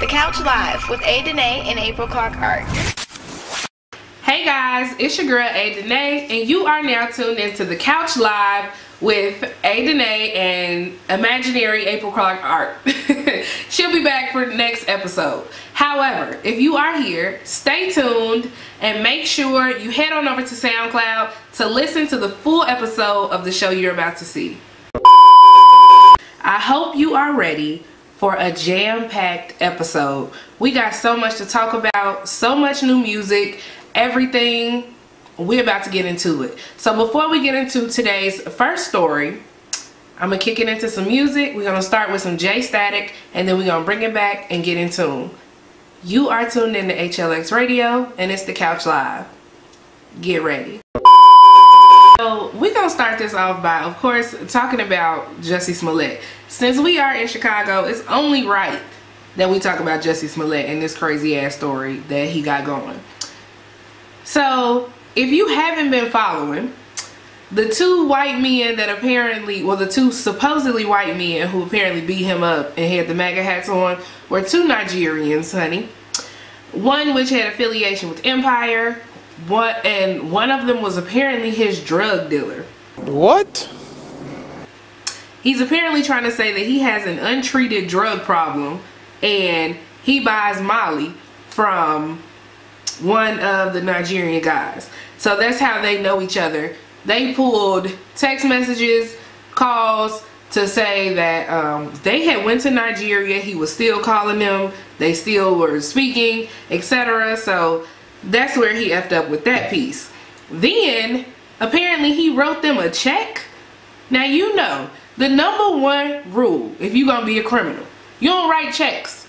Couch Live with Ayye Denay and April Clark Art. Hey guys, it's your girl Ayye Denay, and you are now tuned into The Couch Live with Ayye Denay and imaginary April Clark Art. She'll be back for the next episode. However, if you are here, stay tuned and make sure you head on over to SoundCloud to listen to the full episode of the show you're about to see. I hope you are ready for a jam-packed episode. We got so much to talk about, so much new music, everything. We're about to get into it. So before we get into today's first story, I'm gonna kick it into some music. We're gonna start with some J Static, and then we're gonna bring it back and get into them. You are tuned in to HLX Radio, and it's The Couch Live. Get ready. So we're gonna start this off by, of course, talking about Jussie Smollett. Since we are in Chicago, it's only right that we talk about Jussie Smollett and this crazy ass story that he got going. So if you haven't been following, the two white men that apparently, well, the two supposedly white men who apparently beat him up and had the MAGA hats on were two Nigerians, honey. One which had affiliation with Empire, and one of them was apparently his drug dealer. What? He's apparently trying to say that he has an untreated drug problem and he buys Molly from one of the Nigerian guys. So that's how they know each other. They pulled text messages, calls to say that they had went to Nigeria. He was still calling them. They still were speaking, etc. So that's where he effed up with that piece. Then apparently he wrote them a check. Now, you know, the #1 rule if you're gonna be a criminal, you don't write checks.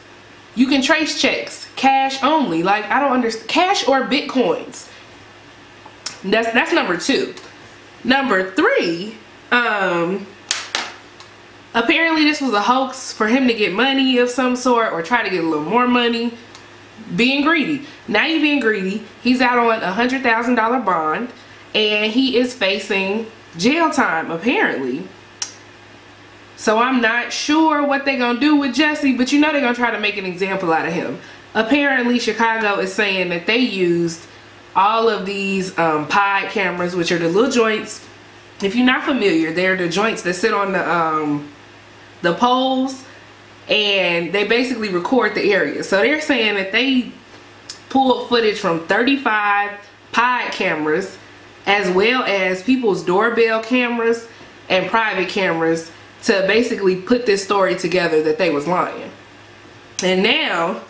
You can trace checks, cash only. Like, I don't understand, cash or bitcoins. That's #2. #3, apparently this was a hoax for him to get money of some sort or try to get a little more money. Being greedy. Now you're being greedy. He's out on a $100,000 bond and he is facing jail time apparently. So I'm not sure what they're gonna do with Jussie, but you know they're gonna try to make an example out of him. Apparently Chicago is saying that they used all of these pod cameras, which are the little joints. If you're not familiar, they're the joints that sit on the poles, and they basically record the area. So they're saying that they pulled footage from 35 pod cameras, as well as people's doorbell cameras and private cameras, to basically put this story together that they was lying. And now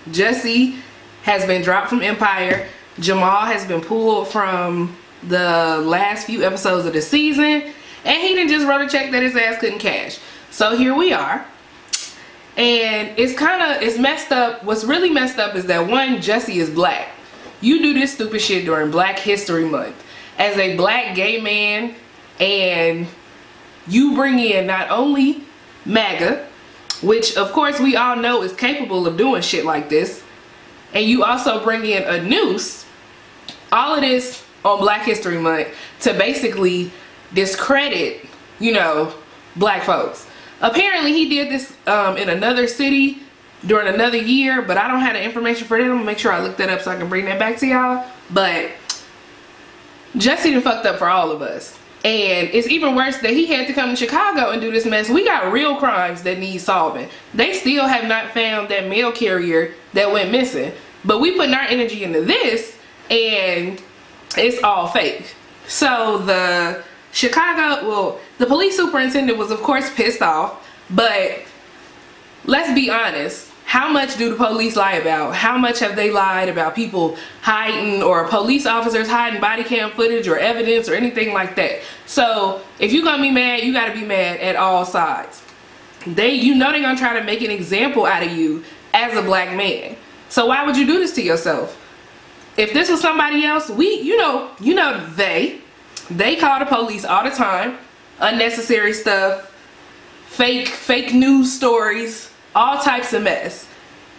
Jussie has been dropped from Empire. Jamal has been pulled from the last few episodes of the season, and he done just wrote a check that his ass couldn't cash. So here we are, and it's messed up. What's really messed up is that, one, Jussie is black. You do this stupid shit during Black History Month as a black gay man, and you bring in not only MAGA, which of course we all know is capable of doing shit like this, and you also bring in a noose. All of this on Black History Month to basically discredit, you know, black folks. Apparently he did this in another city during another year, but I don't have the information for that. I'm gonna make sure I look that up so I can bring that back to y'all. But Jussie done fucked up for all of us. And it's even worse that he had to come to Chicago and do this mess. We got real crimes that need solving. They still have not found that mail carrier that went missing. But we putting our energy into this, and it's all fake. So the the police superintendent was of course pissed off, but let's be honest. How much do the police lie about? How much have they lied about people hiding, or police officers hiding body cam footage or evidence or anything like that? So if you're gonna be mad, you gotta be mad at all sides. You know they're gonna try to make an example out of you as a black man. So why would you do this to yourself? If this was somebody else, they call the police all the time, unnecessary stuff, fake news stories, all types of mess.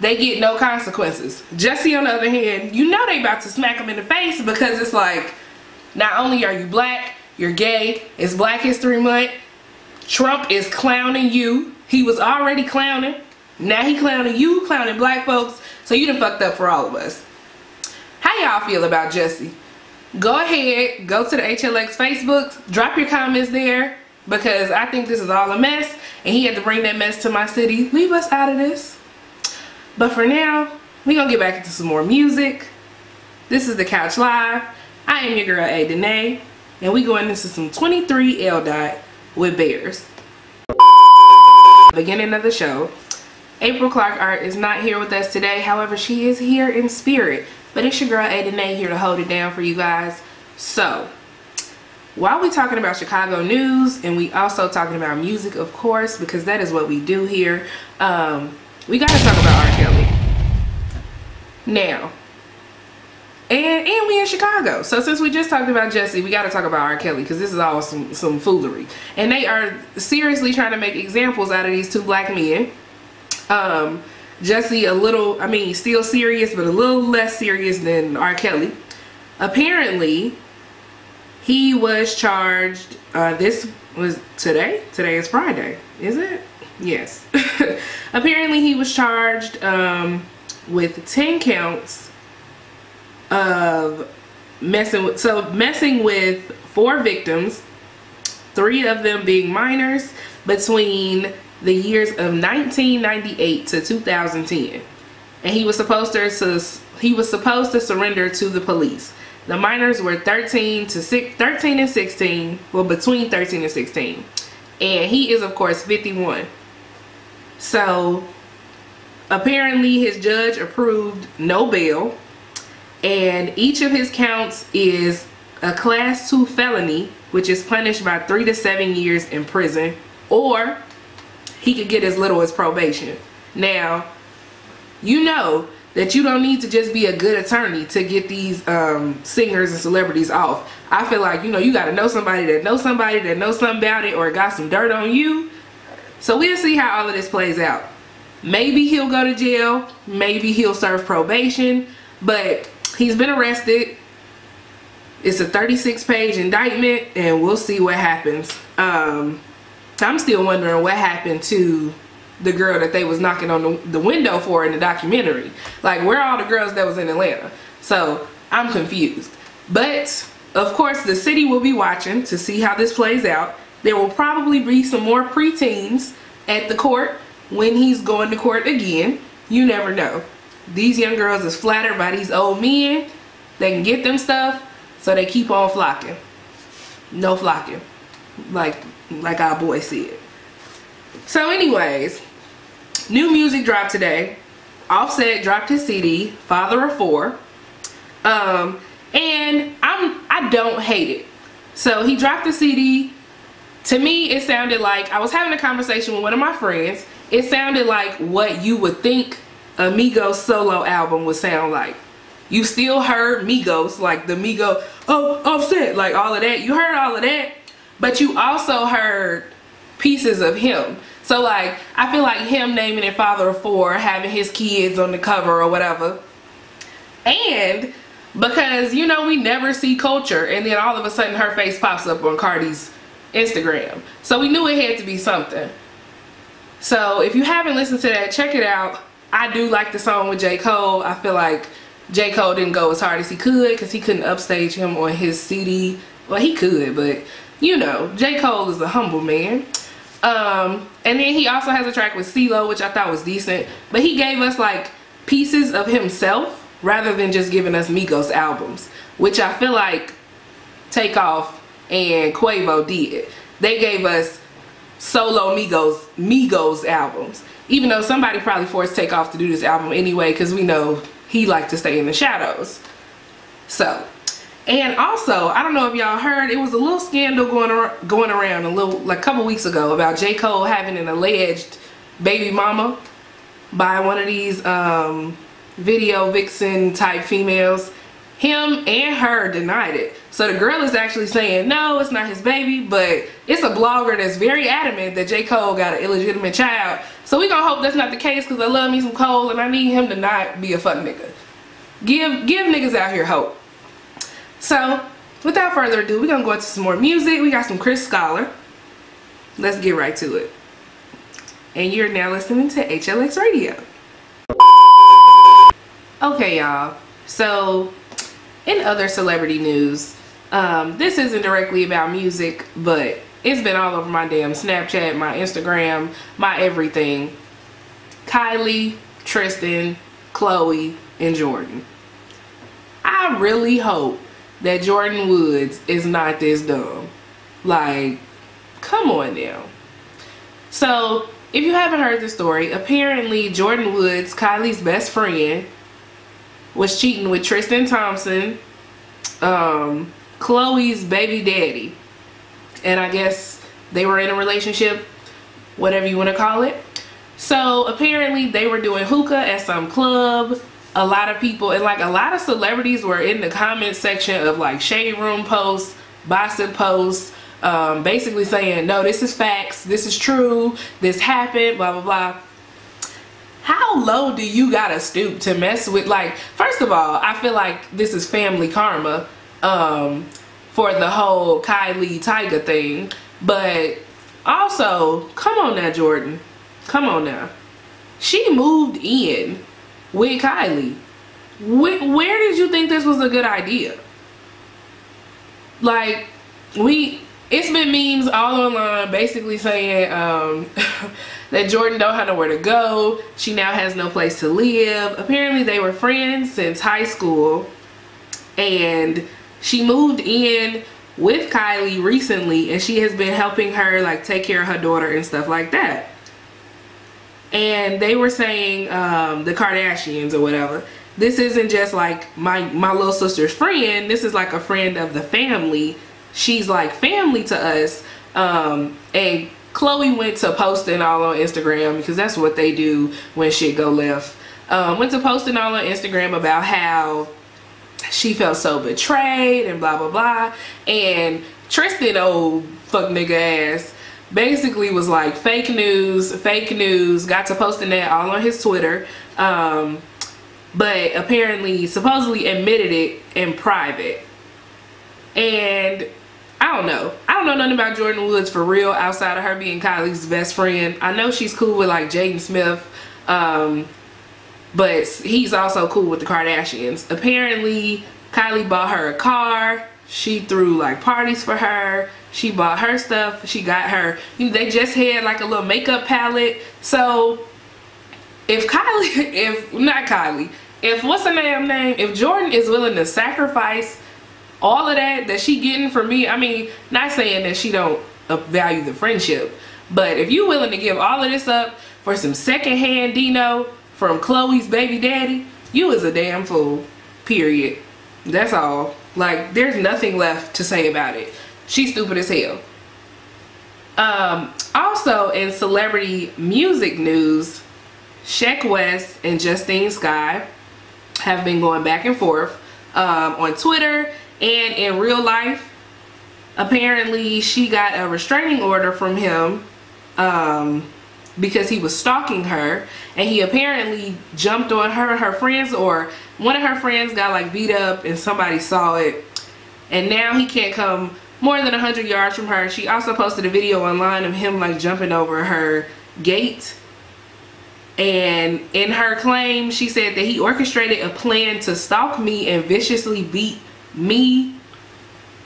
They get no consequences. Jussie, on the other hand, you know they about to smack him in the face, because it's like, not only are you black, you're gay, it's Black History Month, Trump is clowning you. He was already clowning. Now he clowning you, clowning black folks, so you done fucked up for all of us. How y'all feel about Jussie? Go ahead, go to the HLX Facebook, drop your comments there, because I think this is all a mess, and he had to bring that mess to my city. Leave us out of this. But for now, we gonna get back into some more music. This is The Couch Live. I am your girl, Ayye Denay, and we going into some 23 L Dot with Bears. Beginning of the show. April Clark Art is not here with us today. However, she is here in spirit. But it's your girl, Ayye Denay, here to hold it down for you guys. So, while we talking about Chicago news, and we also talking about music, of course, because that is what we do here, we got to talk about R. Kelly. Now, and we in Chicago. So since we just talked about Jussie, we got to talk about R. Kelly, because this is all some foolery. And they are seriously trying to make examples out of these two black men. Jussie a little, I mean, still serious, but a little less serious than R. Kelly. Apparently, he was charged, this was today? Today is Friday, is it? Yes. Apparently, he was charged with 10 counts of messing with 4 victims, 3 of them being minors, between the years of 1998 to 2010, and he was supposed to surrender to the police. The minors were 13 and 16, well, between 13 and 16, and he is of course 51. So apparently his judge approved no bail, and each of his counts is a class 2 felony, which is punished by 3 to 7 years in prison, or he could get as little as probation. Now, you know that you don't need to just be a good attorney to get these singers and celebrities off. I feel like, you know, you got to know somebody that knows somebody that knows something about it, or got some dirt on you. So we'll see how all of this plays out. Maybe he'll go to jail. Maybe he'll serve probation. But he's been arrested. It's a 36-page indictment, and we'll see what happens. I'm still wondering what happened to the girl that they was knocking on the window for in the documentary. Like, where are all the girls that was in Atlanta? So I'm confused. But of course, the city will be watching to see how this plays out. There will probably be some more preteens at the court when he's going to court again. You never know. These young girls is flattered by these old men. They can get them stuff, so they keep on flocking. No flocking. Like our boy said. So anyways, new music dropped today. Offset dropped his CD, Father of 4. And I don't hate it. So he dropped the CD. To me, it sounded like, I was having a conversation with one of my friends. It sounded like what you would think a Migos solo album would sound like. You still heard Migos, like the Migos, oh, Offset, like all of that. You heard all of that. But you also heard pieces of him. So like, I feel like him naming it Father of 4, having his kids on the cover or whatever. And because, you know, we never see Culture, and then all of a sudden her face pops up on Cardi's Instagram. So we knew it had to be something. So if you haven't listened to that, check it out. I do like the song with J. Cole. I feel like J. Cole didn't go as hard as he could because he couldn't upstage him on his CD. Well, he could, but you know, J. Cole is a humble man. And then he also has a track with CeeLo, which I thought was decent. But he gave us like pieces of himself rather than just giving us Migos albums, which I feel like Takeoff and Quavo did. They gave us solo Migos albums. Even though somebody probably forced Takeoff to do this album anyway, because we know he liked to stay in the shadows. So, and also, I don't know if y'all heard, it was a little scandal going around like a couple weeks ago about J. Cole having an alleged baby mama by one of these video vixen type females. Him and her denied it. So the girl is actually saying, no, it's not his baby, but it's a blogger that's very adamant that J. Cole got an illegitimate child. So we gonna hope that's not the case, because I love me some Cole and I need him to not be a fuck nigga. Give niggas out here hope. So without further ado, we're gonna go into some more music. We got some Chris Scholar. Let's get right to it. and you're now listening to HLX Radio. Okay, y'all. So, in other celebrity news, this isn't directly about music, but it's been all over my damn Snapchat, my Instagram, my everything. Kylie, Tristian, Chloe, and Jordyn. I really hope that Jordyn Woods is not this dumb. Like, come on now. So, if you haven't heard the story, apparently Jordyn Woods, Kylie's best friend, was cheating with Tristian Thompson, Chloe's baby daddy. And I guess they were in a relationship, whatever you want to call it. So apparently they were doing hookah at some club. A lot of people, and like a lot of celebrities were in the comment section of like shade room posts, gossip posts, basically saying, no, this is facts, this is true, this happened, blah, blah, blah. How low do you gotta stoop to mess with, like, first of all, I feel like this is family karma for the whole Kylie Tyga thing. But also, come on now, Jordyn. Come on now. She moved in with Kylie. Where did you think this was a good idea? Like, it's been memes all online basically saying that Jordyn don't have nowhere to go. She now has no place to live. Apparently they were friends since high school, and she moved in with Kylie recently, and she has been helping her like take care of her daughter and stuff like that. And they were saying the Kardashians or whatever, this isn't just like my little sister's friend, this is like a friend of the family. She's like family to us. And Chloe went to posting all on Instagram, because that's what they do when shit go left. Went to posting all on Instagram about how she felt so betrayed and blah blah blah. And Tristian, old fuck nigga ass, basically was like fake news, got to posting that all on his Twitter. But apparently supposedly admitted it in private. And I don't know nothing about Jordyn Woods for real outside of her being Kylie's best friend. I know she's cool with like Jaden Smith, but he's also cool with the Kardashians. Apparently Kylie bought her a car. She threw like parties for her. She bought her stuff. She got her, you know, they just had like a little makeup palette. So if what's her damn name, if Jordyn is willing to sacrifice all of that she getting from me, I mean, not saying that she don't value the friendship, but if you willing to give all of this up for some secondhand Dino from Chloe's baby daddy, you is a damn fool, period. That's all. Like, there's nothing left to say about it. She's stupid as hell. Also in celebrity music news, Sheck West and Justine Skye have been going back and forth on Twitter and in real life. Apparently she got a restraining order from him because he was stalking her, and he apparently jumped on her and her friends, or one of her friends got like beat up and somebody saw it, and now he can't come more than 100 yards from her. She also posted a video online of him like jumping over her gate, and in her claim she said that he orchestrated a plan to stalk me and viciously beat me,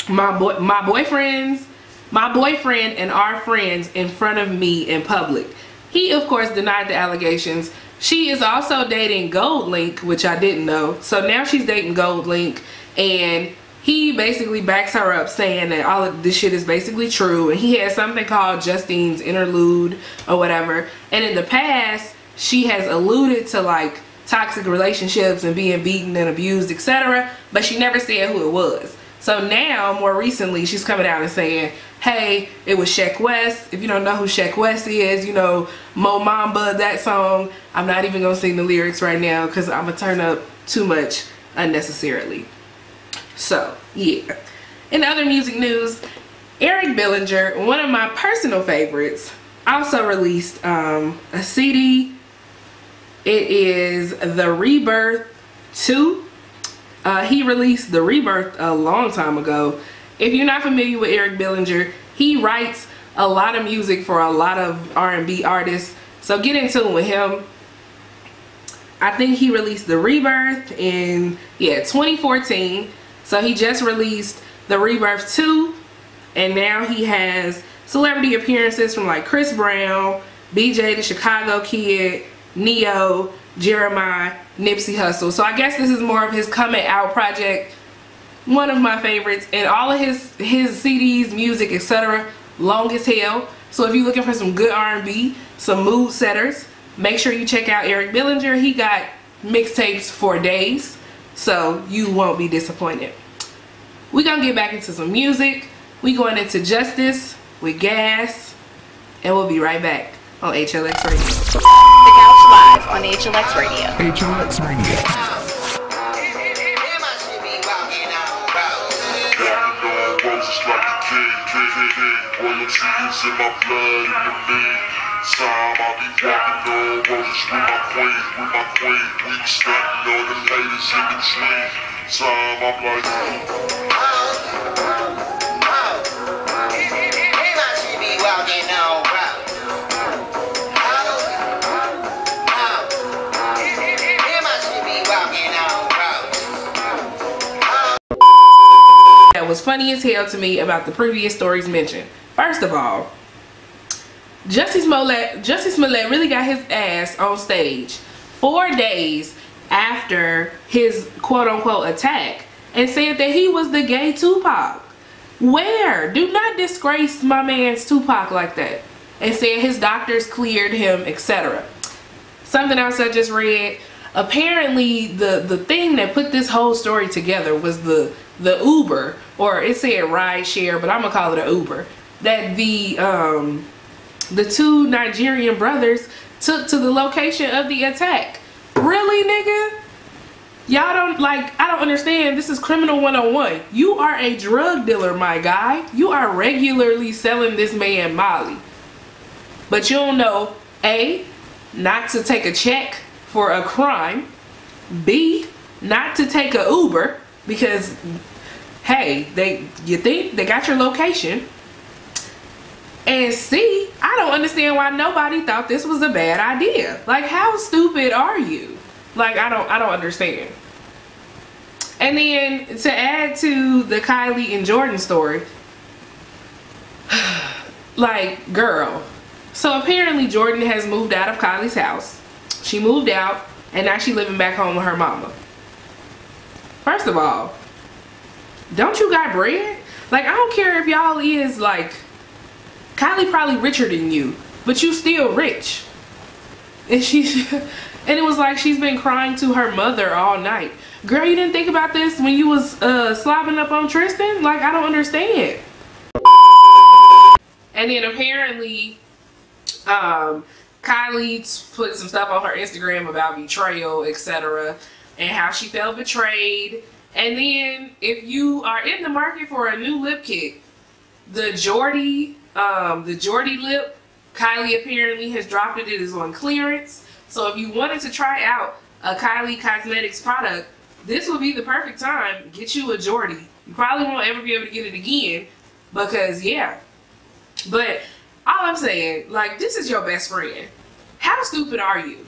my boyfriend and our friends in front of me in public. He of course denied the allegations. She is also dating Gold Link, which I didn't know. So now she's dating Gold Link, and he basically backs her up saying that all of this shit is basically true, and he has something called Justine's interlude or whatever. And in the past she has alluded to like toxic relationships and being beaten and abused, etc., but she never said who it was. So now, more recently, she's coming out and saying, hey, it was Sheck West. If you don't know who Sheck West is, you know, Mo Mamba, that song. I'm not even gonna sing the lyrics right now because I'm gonna turn up too much unnecessarily. So yeah. In other music news, Eric Bellinger, one of my personal favorites, also released a CD. It is The Rebirth 2. He released The Rebirth a long time ago. If you're not familiar with Eric Bellinger, he writes a lot of music for a lot of R&B artists. So get in tune with him. I think he released The Rebirth in 2014. So he just released The Rebirth 2, and now he has celebrity appearances from like Chris Brown, BJ the Chicago Kid, Neo, Jeremiah, Nipsey Hussle. So I guess this is more of his coming out project. One of my favorites, and all of his CDs, music, etc. long as hell. So if you're looking for some good R&B, some mood setters, make sure you check out Eric Bellinger. He got mixtapes for days, so you won't be disappointed. We're gonna get back into some music. We going into Justice with Gas, and we'll be right back on HLX Radio. The Couch Live on HLX Radio. HLX Radio. Royalty is in my blood, in the vein. Time I'll be walking on roses with my queen, We snapping on the ladies in between. Time I'm like, be walking on that was funny as hell to me about the previous stories mentioned. First of all, Jussie Smollett really got his ass on stage 4 days after his quote-unquote attack and said that he was the gay Tupac. Where? Do not disgrace my man's Tupac like that. And said his doctors cleared him, etc. Something else I just read. Apparently the thing that put this whole story together was the Uber, or it said ride share, but I'm gonna call it an Uber, that the two Nigerian brothers took to the location of the attack. Really, nigga? Y'all don't, like, I don't understand. This is criminal 101. You are a drug dealer, my guy. You are regularly selling this man Molly. But you don't know, A, not to take a check for a crime, B, not to take a Uber because, hey, you think they got your location, and C, I don't understand why nobody thought this was a bad idea. Like, how stupid are you? Like, I don't understand. And then to add to the Kylie and Jordyn story, like, girl. So apparently Jordyn has moved out of Kylie's house. She moved out, and now she's living back home with her mama. First of all, don't you got bread? Like, I don't care if y'all is like, Kylie probably richer than you, but you still rich. And and it was like she's been crying to her mother all night. Girl, you didn't think about this when you was slobbing up on Tristian? Like, I don't understand. And then apparently, Kylie put some stuff on her Instagram about betrayal, etc., and how she felt betrayed. And then, if you are in the market for a new lip kit, the Jordyn lip, Kylie apparently has dropped it. It is on clearance. So if you wanted to try out a Kylie Cosmetics product, this would be the perfect time. Get you a Jordyn. You probably won't ever be able to get it again because, yeah. But all I'm saying, like, this is your best friend. How stupid are you?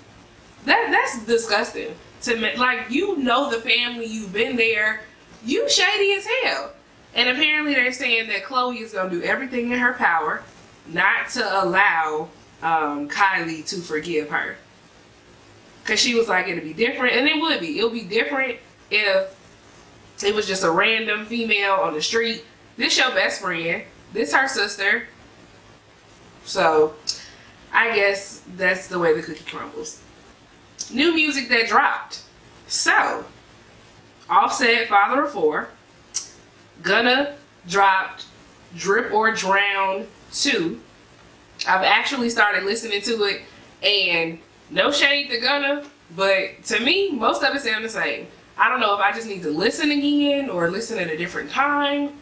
That's disgusting to me. Like, you know the family, you've been there, you shady as hell. And apparently they're saying that Chloe is gonna do everything in her power not to allow Kylie to forgive her, because she was like, it'll be different, and it would be. It'll be different if it was just a random female on the street. This your best friend. This her sister. So I guess that's the way the cookie crumbles. New music that dropped. So Offset, father of four. Gunna dropped Drip or Drown 2. I've actually started listening to it, and no shade to Gunna, but to me, most of it sounds the same. I don't know if I just need to listen again or listen at a different time.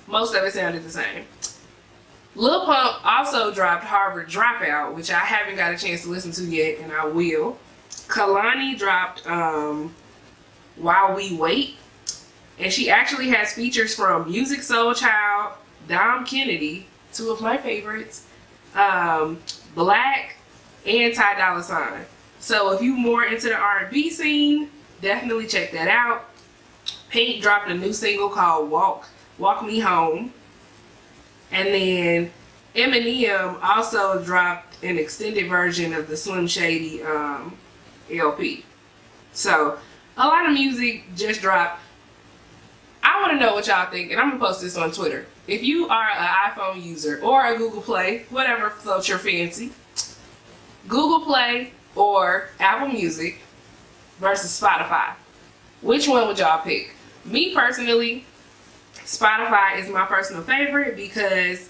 Most of it sounded the same. Lil Pump also dropped Harvard Dropout, which I haven't got a chance to listen to yet, and I will. Kalani dropped While We Wait, and she actually has features from Music Soul Child, Dom Kennedy, two of my favorites, Black, and Ty Dolla $ign. So if you more into the R&B scene, definitely check that out. Pink dropped a new single called Walk Me Home. And then Eminem also dropped an extended version of the Slim Shady LP. So a lot of music just dropped. I want to know what y'all think, and I'm going to post this on Twitter. If you are an iPhone user or a Google Play, whatever floats your fancy, Google Play or Apple Music versus Spotify, which one would y'all pick? Me personally, Spotify is my personal favorite because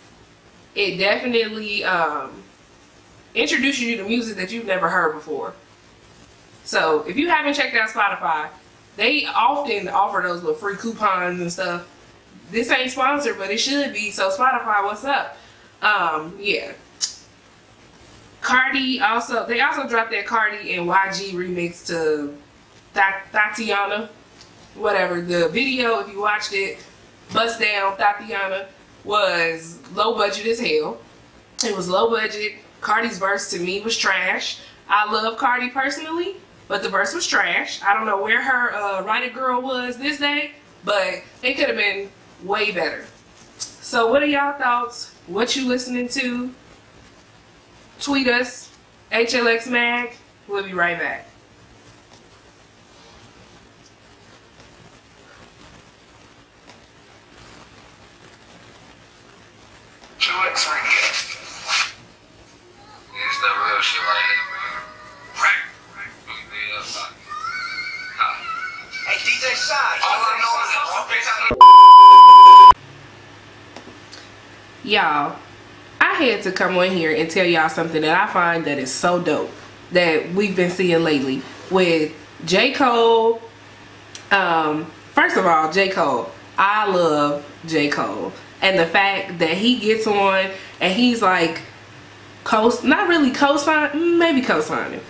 it definitely introduces you to music that you've never heard before. So if you haven't checked out Spotify, they often offer those little free coupons and stuff. This ain't sponsored, but it should be. So Spotify, what's up? Yeah. Cardi also, they also dropped that Cardi and YG remix to Tatiana, whatever. The video, if you watched it, Bust Down Tatiana, was low budget as hell. It was low budget. Cardi's verse to me was trash. I love Cardi personally, but the verse was trash. I don't know where her Write It Girl was this day, but it could have been way better. So what are y'all thoughts? What you listening to? Tweet us, HLX Mag. We'll be right back. HLX Radio. It's the real shit right here, man. Right. Hey, DJ Side. All I know is Y'all, I had to come on here and tell y'all something that I find that is so dope that we've been seeing lately with J. Cole. First of all, J. Cole. I love J. Cole. And the fact that he gets on and he's like, not really co-signing, maybe co-signing.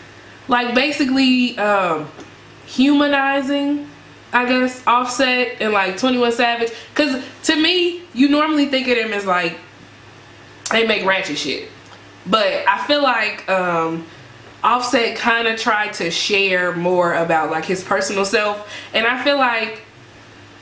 Like basically humanizing, I guess, Offset and like 21 Savage. Because to me, you normally think of them as like, they make ratchet shit. But I feel like Offset kind of tried to share more about like his personal self. And I feel like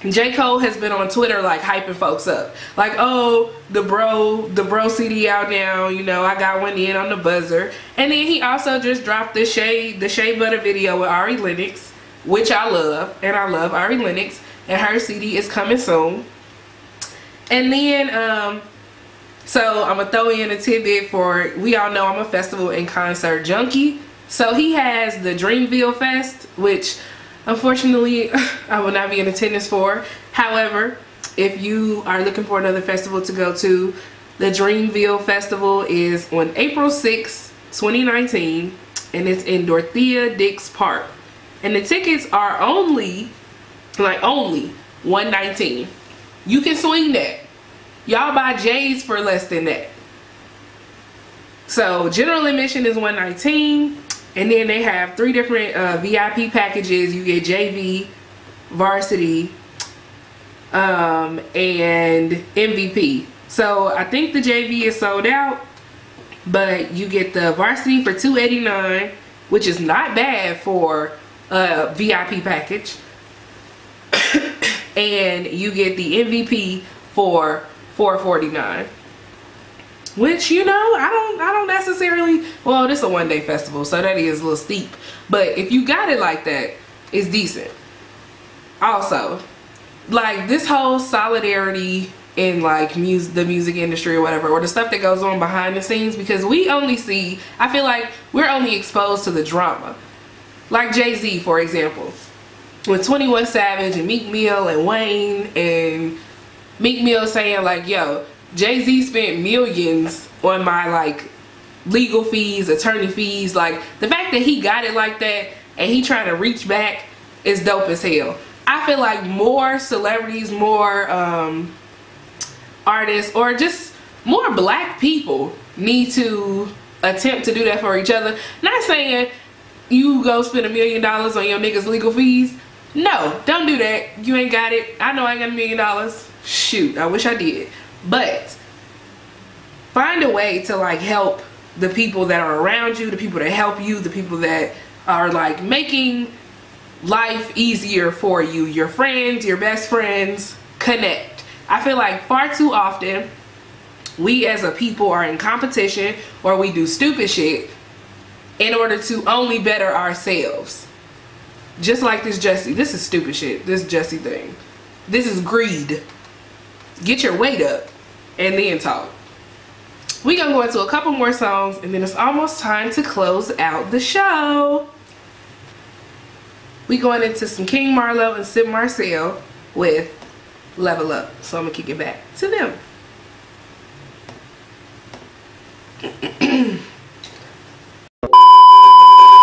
J. Cole has been on Twitter like hyping folks up. Like, oh, the bro CD out now, you know, I got one in on the buzzer. And then he also just dropped the Shea Butter video with Ari Lennox, which I love. And I love Ari Lennox. And her CD is coming soon. And then so I'm gonna throw in a tidbit for, we all know I'm a festival and concert junkie. So he has the Dreamville Fest, which unfortunately I will not be in attendance for. However, if you are looking for another festival to go to, the Dreamville Festival is on April 6, 2019, and it's in Dorothea Dix Park. And the tickets are only $119. You can swing that. Y'all buy J's for less than that. So general admission is $119, and then they have 3 different VIP packages. You get JV, varsity, and MVP. So I think the JV is sold out, but you get the varsity for $289, which is not bad for a VIP package. And you get the MVP for $449, which, you know, I don't necessarily, well, this is a one-day festival, so that is a little steep, but if you got it like that, it's decent. Also, like, this whole solidarity in like the music industry or whatever, or the stuff that goes on behind the scenes, because we only see, I feel like we're only exposed to the drama. Like Jay-Z, for example, with 21 Savage and Meek Mill and Wayne, and Meek Mill saying like, yo, Jay-Z spent millions on my like legal fees, attorney fees. Like, the fact that he got it like that and he trying to reach back is dope as hell. I feel like more celebrities, more artists, or just more black people need to attempt to do that for each other. Not saying you go spend $1 million on your niggas legal fees. No, don't do that. You ain't got it. I know I ain't got $1 million. Shoot, I wish I did. But find a way to like help the people that are around you, the people that help you, the people that are like making life easier for you, your friends, your best friends. Connect. I feel like far too often we as a people are in competition, or we do stupid shit in order to only better ourselves. Just like this Jussie. This is stupid shit. This Jussie thing. This is greed. Get your weight up and then talk. We gonna go into a couple more songs, and then it's almost time to close out the show. We going into some King Marlo and Sid Marcel with Level Up. So I'm gonna kick it back to them.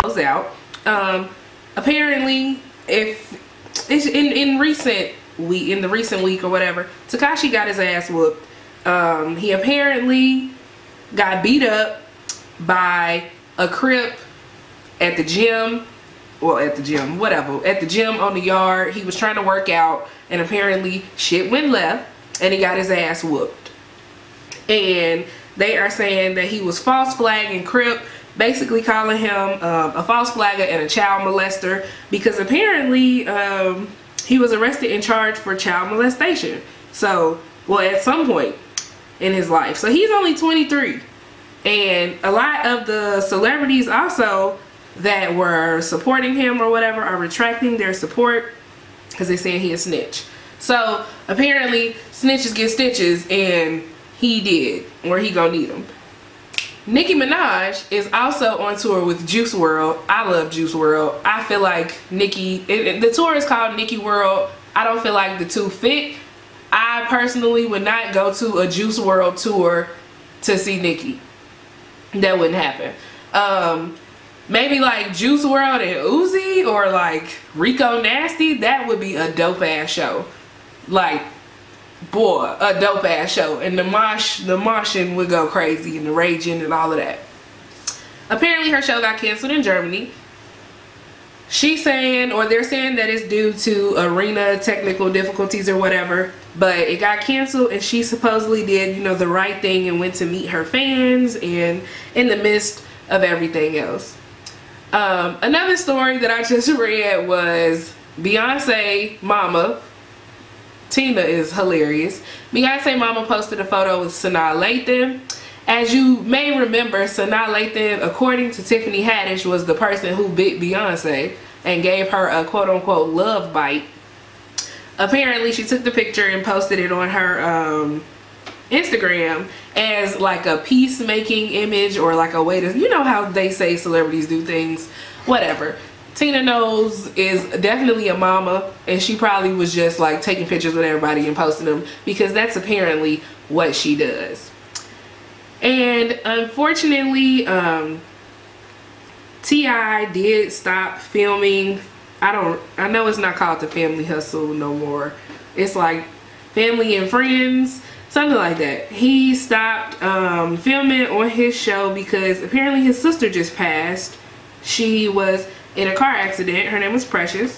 Close out. Apparently, if it's in the recent week or whatever, Tekashi got his ass whooped. He apparently got beat up by a Crip at the gym. Well, at the gym, whatever. At the gym on the yard. He was trying to work out, and apparently shit went left, and he got his ass whooped. And they are saying that he was false flagging Crip, basically calling him a false flagger and a child molester, because apparently he was arrested and charged for child molestation. So, well, at some point in his life. So he's only 23. And a lot of the celebrities also that were supporting him or whatever are retracting their support because they're saying he a snitch. So apparently snitches get stitches, and he did, or he gonna need them. Nicki Minaj is also on tour with Juice WRLD. I love Juice WRLD. I feel like Nicki, the tour is called Nicki World. I don't feel like the two fit. I personally would not go to a Juice WRLD tour to see Nicki. That wouldn't happen. Maybe like Juice WRLD and Uzi, or like Rico Nasty. That would be a dope ass show. Like, boy, a dope ass show. And the moshing would go crazy, and the raging and all of that. Apparently her show got canceled in Germany. She's saying, or they're saying, that it's due to arena technical difficulties or whatever, but it got canceled, and she supposedly did, you know, the right thing and went to meet her fans, and in the midst of everything else. Another story that I just read was Beyonce mama, Tina is hilarious. Beyonce mama posted a photo with Sanaa Lathan. As you may remember, Sanaa Lathan, according to Tiffany Haddish, was the person who bit Beyonce and gave her a quote-unquote love bite. Apparently, she took the picture and posted it on her Instagram as like a peacemaking image, or like a way to, you know how they say celebrities do things, whatever. Tina Knowles is definitely a mama, and she probably was just like taking pictures with everybody and posting them, because that's apparently what she does. And unfortunately, T.I. did stop filming. I know it's not called The Family Hustle no more. It's like Family and Friends, something like that. He stopped filming on his show because apparently his sister just passed. She was in a car accident. Her name was Precious.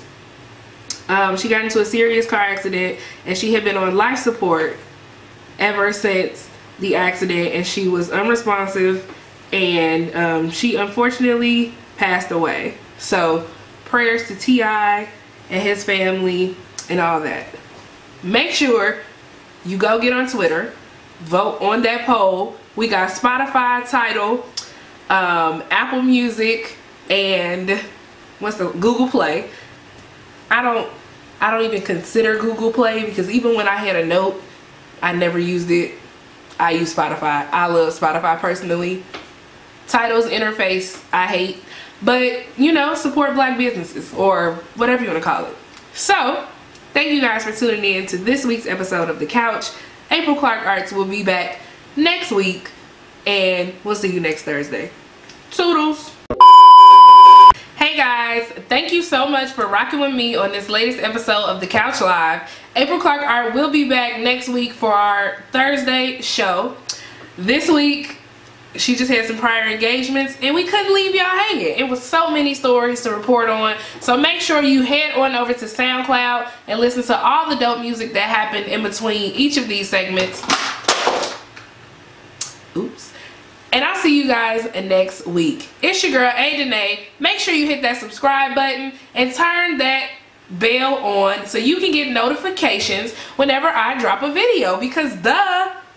She got into a serious car accident, and she had been on life support ever since the accident, and she was unresponsive, and she unfortunately passed away. So prayers to T.I. and his family and all that. Make sure you go get on Twitter, vote on that poll. We got Spotify, Tidal, Apple Music, and what's the Google Play. I don't even consider Google Play, because even when I had a note, I never used it. I use Spotify. I love Spotify personally. Tidal's interface I hate, but you know, support black businesses, or whatever you want to call it. So thank you guys for tuning in to this week's episode of The Couch. April Clark Arts will be back next week, and we'll see you next Thursday. Toodles. Hey guys, thank you so much for rocking with me on this latest episode of The Couch Live. April Clark Art will be back next week for our Thursday show. This week, she just had some prior engagements, and we couldn't leave y'all hanging. It was so many stories to report on. So make sure you head on over to SoundCloud and listen to all the dope music that happened in between each of these segments. Oops. And I'll see you guys next week. It's your girl, Ayye Denay. Make sure you hit that subscribe button and turn that bell on so you can get notifications whenever I drop a video, because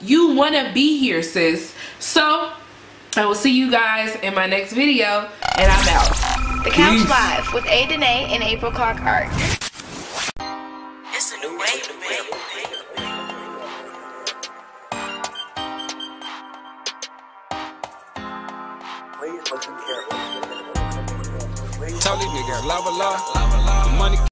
you want to be here, sis. So I will see you guys in my next video, and I'm out. The Couch Live with Ayye Denay and April Clark Art. It's a new way to be. Tell these niggas love a lot. The money